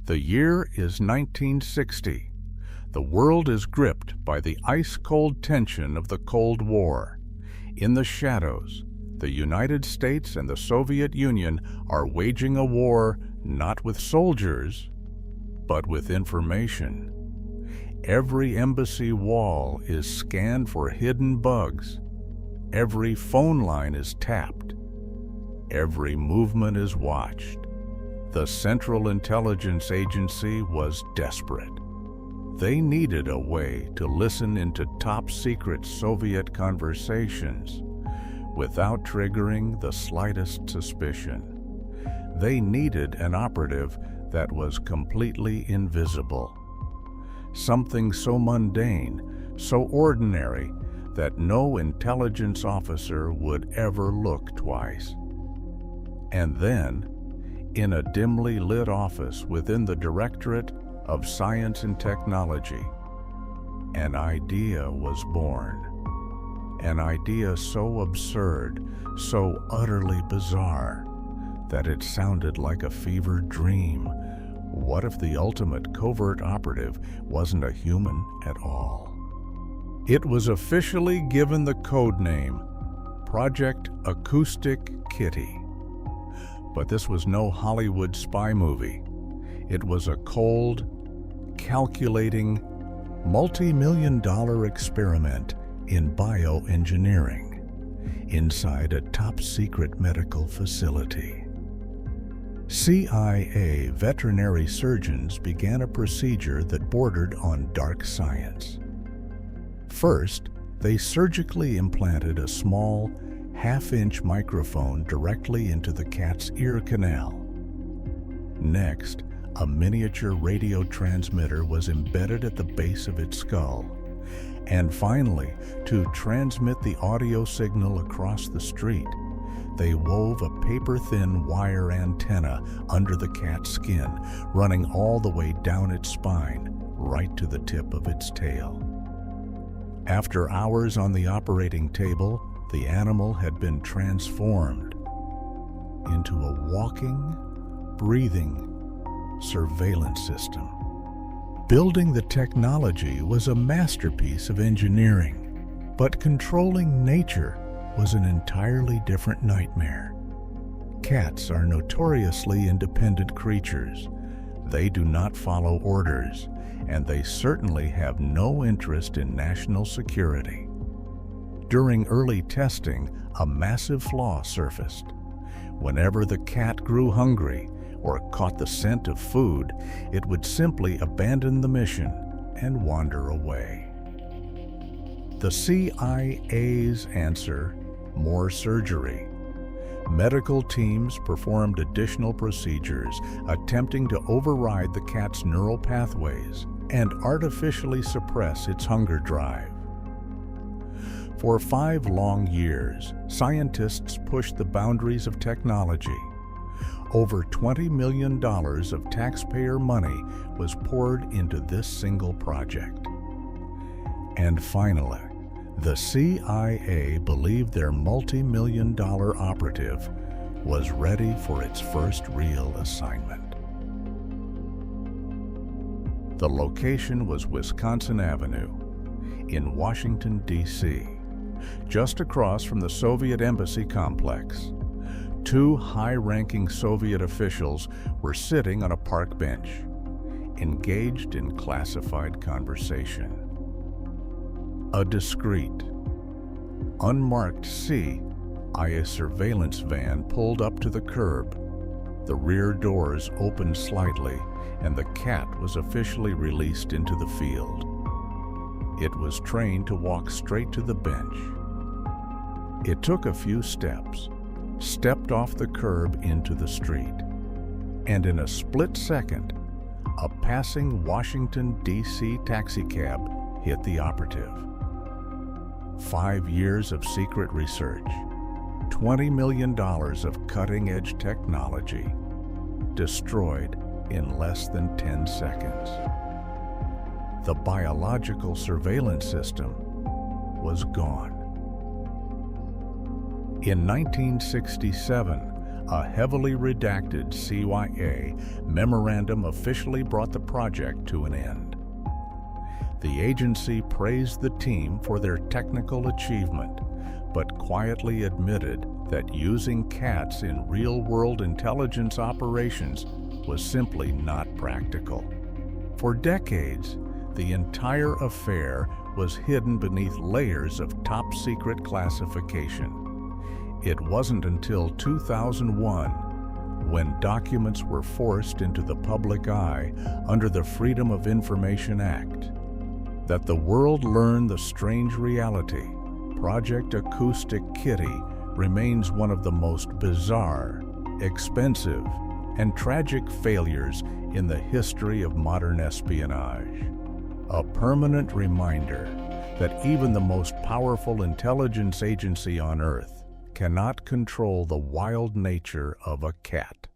The year is 1960. The world is gripped by the ice-cold tension of the Cold War. In the shadows, the United States and the Soviet Union are waging a war not with soldiers, but with information. Every embassy wall is scanned for hidden bugs. Every phone line is tapped. Every movement is watched. The Central Intelligence Agency was desperate. They needed a way to listen into top-secret Soviet conversations without triggering the slightest suspicion. They needed an operative that was completely invisible. Something so mundane, so ordinary, that no intelligence officer would ever look twice. And then, in a dimly lit office within the Directorate of Science and Technology, an idea was born. An idea so absurd, so utterly bizarre, that it sounded like a fevered dream. What if the ultimate covert operative wasn't a human at all? It was officially given the code name Project Acoustic Kitty. But this was no Hollywood spy movie. It was a cold, calculating, multi-million-dollar experiment in bioengineering inside a top-secret medical facility. CIA veterinary surgeons began a procedure that bordered on dark science. First, they surgically implanted a small, half-inch microphone directly into the cat's ear canal. Next, a miniature radio transmitter was embedded at the base of its skull. And finally, to transmit the audio signal across the street, they wove a paper-thin wire antenna under the cat's skin, running all the way down its spine, right to the tip of its tail. After hours on the operating table, the animal had been transformed into a walking, breathing surveillance system. Building the technology was a masterpiece of engineering, but controlling nature was an entirely different nightmare. Cats are notoriously independent creatures. They do not follow orders, and they certainly have no interest in national security. During early testing, a massive flaw surfaced. Whenever the cat grew hungry or caught the scent of food, it would simply abandon the mission and wander away. The CIA's answer: more surgery. Medical teams performed additional procedures, attempting to override the cat's neural pathways and artificially suppress its hunger drive. For 5 long years, scientists pushed the boundaries of technology. Over $20 million of taxpayer money was poured into this single project. And finally, the CIA believed their multi-million-dollar operative was ready for its first real assignment. The location was Wisconsin Avenue in Washington, D.C., just across from the Soviet Embassy complex. 2 high-ranking Soviet officials were sitting on a park bench, engaged in classified conversation. A discreet, unmarked CIA surveillance van pulled up to the curb. The rear doors opened slightly, and the cat was officially released into the field. It was trained to walk straight to the bench. It took a few steps, stepped off the curb into the street, and in a split second, a passing Washington D.C. taxicab hit the operative. 5 years of secret research, $20 million of cutting-edge technology, destroyed in less than 10 seconds. The biological surveillance system was gone. In 1967, a heavily redacted CYA memorandum officially brought the project to an end. The agency praised the team for their technical achievement, but quietly admitted that using cats in real-world intelligence operations was simply not practical. For decades, the entire affair was hidden beneath layers of top-secret classification. It wasn't until 2001, when documents were forced into the public eye under the Freedom of Information Act, that the world learned the strange reality. Project Acoustic Kitty remains one of the most bizarre, expensive, and tragic failures in the history of modern espionage. A permanent reminder that even the most powerful intelligence agency on Earth cannot control the wild nature of a cat.